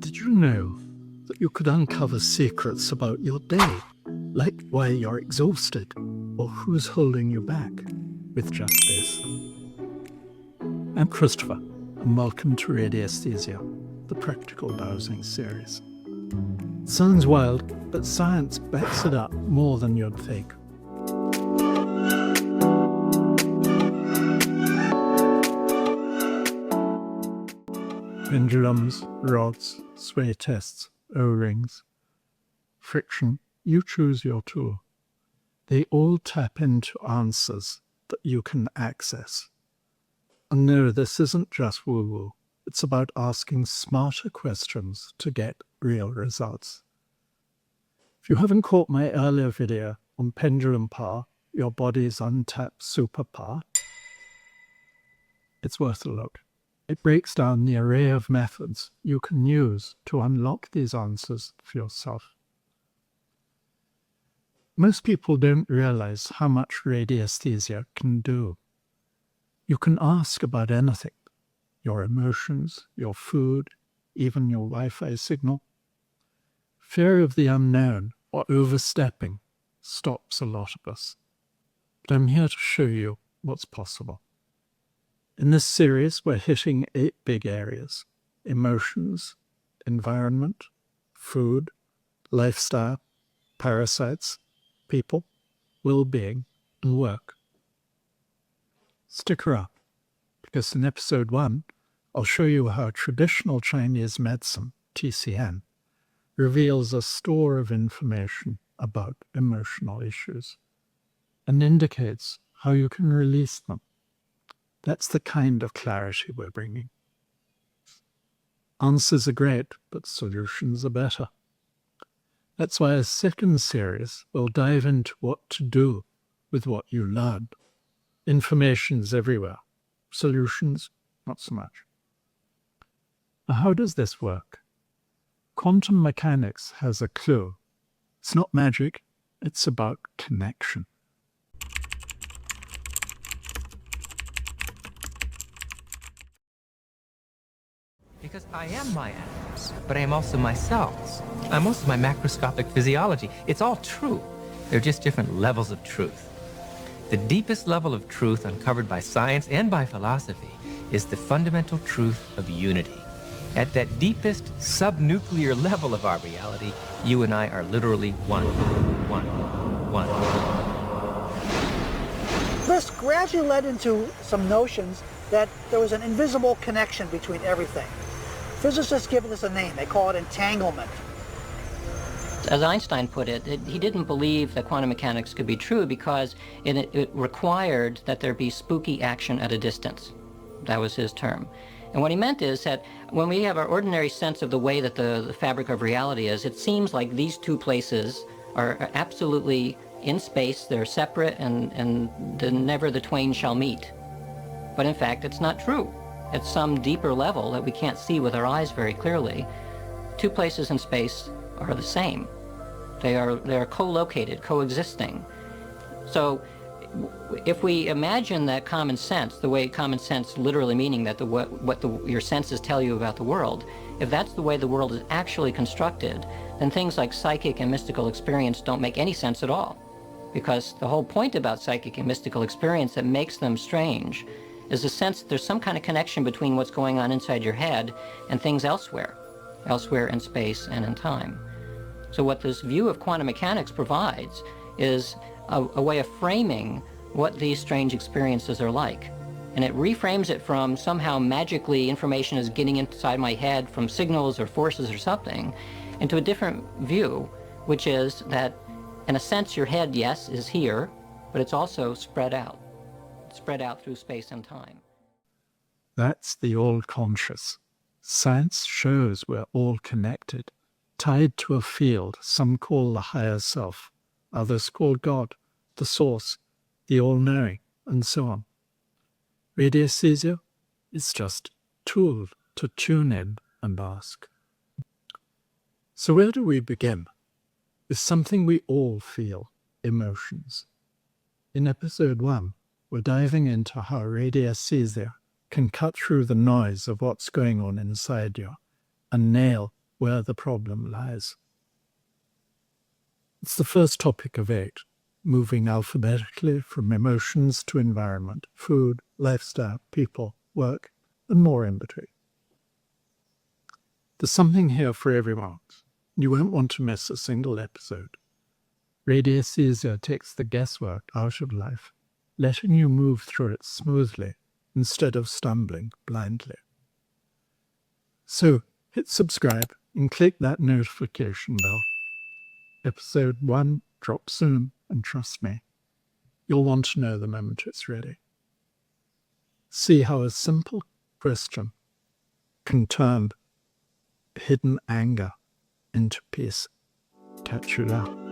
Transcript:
Did you know that you could uncover secrets about your day, like why you're exhausted or who's holding you back, with just this? I'm Christopher, and welcome to Radiesthesia, the practical dowsing series. It sounds wild, but science backs it up more than you'd think. Pendulums, rods, sway tests, O-rings, friction, you choose your tool. They all tap into answers that you can access. And no, this isn't just woo-woo. It's about asking smarter questions to get real results. If you haven't caught my earlier video on pendulum power, your body's untapped superpower, it's worth a look. It breaks down the array of methods you can use to unlock these answers for yourself. Most people don't realize how much radiesthesia can do. You can ask about anything, your emotions, your food, even your Wi-Fi signal. Fear of the unknown or overstepping stops a lot of us. But I'm here to show you what's possible. In this series, we're hitting 8 big areas: emotions, environment, food, lifestyle, parasites, people, well-being, and work. Stick around, because in episode 1, I'll show you how traditional Chinese medicine, TCM, reveals a store of information about emotional issues and indicates how you can release them. That's the kind of clarity we're bringing. Answers are great, but solutions are better. That's why a second series will dive into what to do with what you learned. Information's everywhere. Solutions, not so much. Now, how does this work? Quantum mechanics has a clue. It's not magic, it's about connection. Because I am my atoms, but I am also my cells. I'm also my macroscopic physiology. It's all true. They're just different levels of truth. The deepest level of truth uncovered by science and by philosophy is the fundamental truth of unity. At that deepest subnuclear level of our reality, you and I are literally one. This gradually led into some notions that there was an invisible connection between everything. Physicists give this a name. They call it entanglement. As Einstein put it, he didn't believe that quantum mechanics could be true because it required that there be spooky action at a distance. That was his term. And what he meant is that when we have our ordinary sense of the way that the fabric of reality is, it seems like these two places are absolutely in space, they're separate, and never the twain shall meet. But in fact, it's not true. At some deeper level that we can't see with our eyes very clearly, two places in space are the same. They are co-located, coexisting. So if we imagine that common sense, the way common sense literally meaning that your senses tell you about the world, if that's the way the world is actually constructed, then things like psychic and mystical experience don't make any sense at all. Because the whole point about psychic and mystical experience that makes them strange is the sense that there's some kind of connection between what's going on inside your head and things elsewhere in space and in time. So what this view of quantum mechanics provides is a way of framing what these strange experiences are like. And it reframes it from somehow magically information is getting inside my head from signals or forces or something into a different view, which is that in a sense your head, yes, is here, but it's also spread out through space and time. That's the all-conscious. Science shows we're all connected, tied to a field some call the higher self, others call God, the source, the all-knowing, and so on. Radiesthesia is just a tool to tune in and ask. So where do we begin? With something we all feel, emotions. In episode 1, we're diving into how radiesthesia can cut through the noise of what's going on inside you and nail where the problem lies. It's the first topic of 8, moving alphabetically from emotions to environment, food, lifestyle, people, work, and more in between. There's something here for everyone. You won't want to miss a single episode. Radiesthesia takes the guesswork out of life, letting you move through it smoothly instead of stumbling blindly. So hit subscribe and click that notification bell. Episode 1 drops soon, and trust me, you'll want to know the moment it's ready. See how a simple question can turn hidden anger into peace. Catch you now.